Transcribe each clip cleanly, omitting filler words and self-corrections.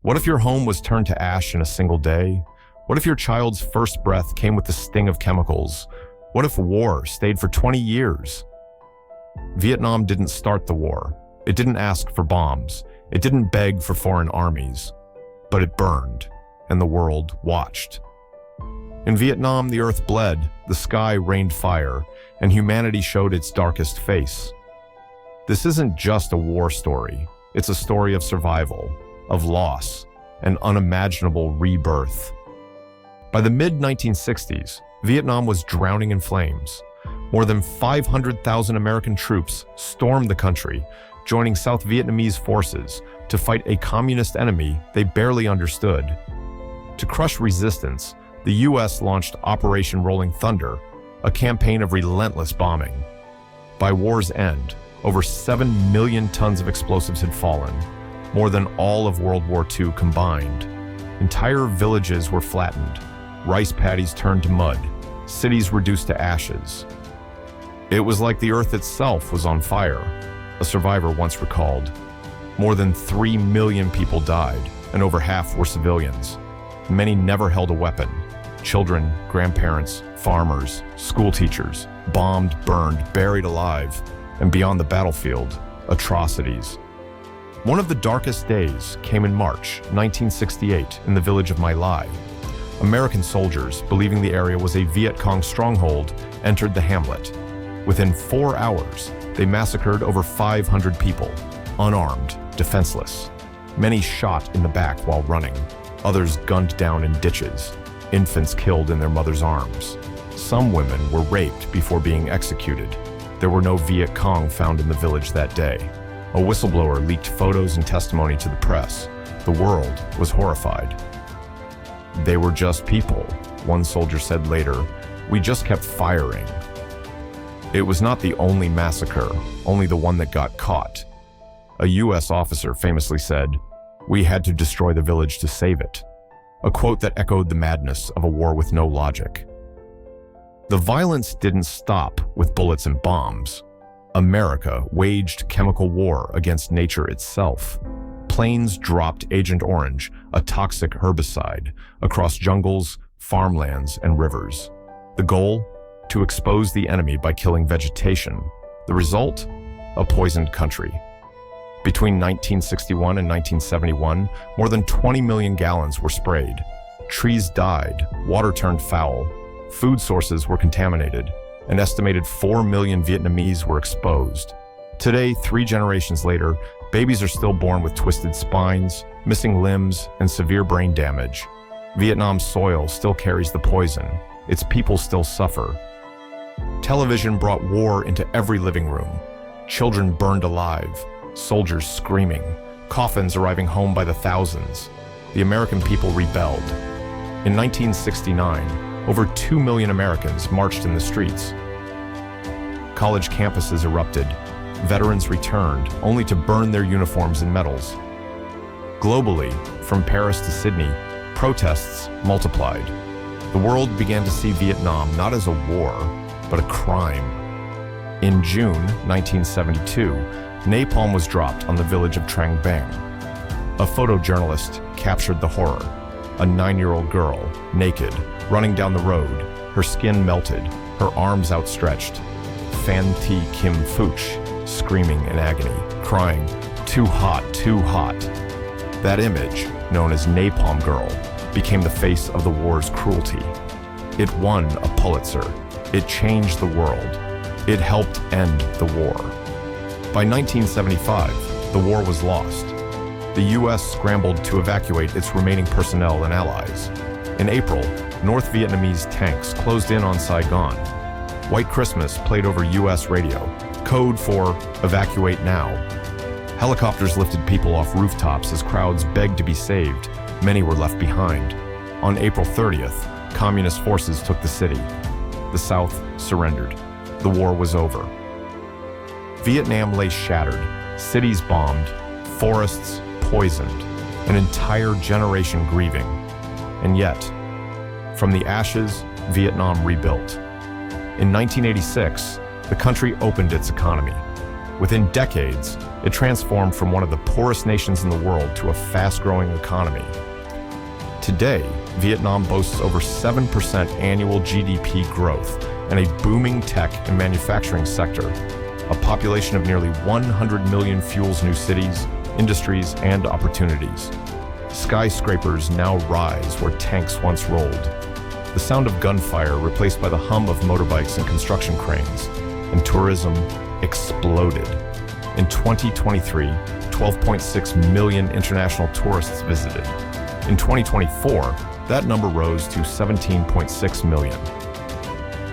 What if your home was turned to ash in a single day? What if your child's first breath came with the sting of chemicals? What if war stayed for 20 years? Vietnam didn't start the war. It didn't ask for bombs. It didn't beg for foreign armies. But it burned, and the world watched. In Vietnam, the earth bled, the sky rained fire, and humanity showed its darkest face. This isn't just a war story. It's a story of survival, of loss, and unimaginable rebirth. By the mid-1960s, Vietnam was drowning in flames. More than 500,000 American troops stormed the country, joining South Vietnamese forces to fight a communist enemy they barely understood. To crush resistance, the U.S. launched Operation Rolling Thunder, a campaign of relentless bombing. By war's end, over 7 million tons of explosives had fallen, more than all of World War II combined. Entire villages were flattened, rice paddies turned to mud, cities reduced to ashes. It was like the earth itself was on fire, a survivor once recalled. More than 3 million people died, and over half were civilians. Many never held a weapon. Children, grandparents, farmers, school teachers, bombed, burned, buried alive, and beyond the battlefield, atrocities. One of the darkest days came in March 1968 in the village of My Lai. American soldiers, believing the area was a Viet Cong stronghold, entered the hamlet. Within 4 hours, they massacred over 500 people, unarmed, defenseless. Many shot in the back while running, others gunned down in ditches, infants killed in their mother's arms. Some women were raped before being executed. There were no Viet Cong found in the village that day. A whistleblower leaked photos and testimony to the press. The world was horrified. "They were just people," one soldier said later. "We just kept firing." It was not the only massacre, only the one that got caught. A U.S. officer famously said, "We had to destroy the village to save it," a quote that echoed the madness of a war with no logic. The violence didn't stop with bullets and bombs. America waged chemical war against nature itself. Planes dropped Agent Orange, a toxic herbicide, across jungles, farmlands, and rivers. The goal? To expose the enemy by killing vegetation. The result? A poisoned country. Between 1961 and 1971, more than 20 million gallons were sprayed. Trees died, water turned foul, food sources were contaminated, an estimated 4 million Vietnamese were exposed. Today, 3 generations later, babies are still born with twisted spines, missing limbs, and severe brain damage. Vietnam's soil still carries the poison. Its people still suffer. Television brought war into every living room. Children burned alive, soldiers screaming, coffins arriving home by the thousands. The American people rebelled. In 1969, over 2 million Americans marched in the streets. College campuses erupted. Veterans returned, only to burn their uniforms and medals. Globally, from Paris to Sydney, protests multiplied. The world began to see Vietnam not as a war, but a crime. In June 1972, napalm was dropped on the village of Trang Bang. A photojournalist captured the horror. A 9-year-old girl, naked, running down the road, her skin melted, her arms outstretched. Phan Thi Kim Phuch, screaming in agony, crying, "Too hot, too hot." That image, known as Napalm Girl, became the face of the war's cruelty. It won a Pulitzer. It changed the world. It helped end the war. By 1975, the war was lost. The U.S. scrambled to evacuate its remaining personnel and allies. In April, North Vietnamese tanks closed in on Saigon. White Christmas played over U.S. radio, code for "Evacuate now." Helicopters lifted people off rooftops as crowds begged to be saved. Many were left behind. On April 30th, communist forces took the city. The South surrendered. The war was over. Vietnam lay shattered, cities bombed, forests poisoned, an entire generation grieving. And yet, from the ashes, Vietnam rebuilt. In 1986, the country opened its economy. Within decades, it transformed from one of the poorest nations in the world to a fast-growing economy. Today, Vietnam boasts over 7% annual GDP growth and a booming tech and manufacturing sector. A population of nearly 100 million fuels new cities, industries, and opportunities. Skyscrapers now rise where tanks once rolled. The sound of gunfire replaced by the hum of motorbikes and construction cranes. And tourism exploded. In 2023, 12.6 million international tourists visited. In 2024, that number rose to 17.6 million.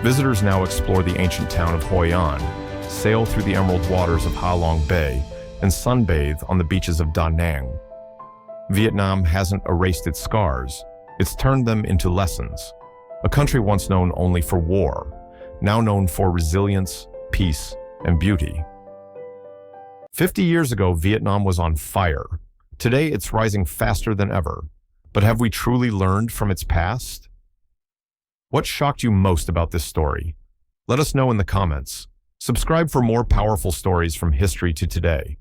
Visitors now explore the ancient town of Hoi An, sail through the emerald waters of Ha Long Bay, and sunbathe on the beaches of Da Nang. Vietnam hasn't erased its scars, it's turned them into lessons. A country once known only for war, now known for resilience, peace, and beauty. 50 years ago, Vietnam was on fire. Today, it's rising faster than ever. But have we truly learned from its past? What shocked you most about this story? Let us know in the comments. Subscribe for more powerful stories from history to today.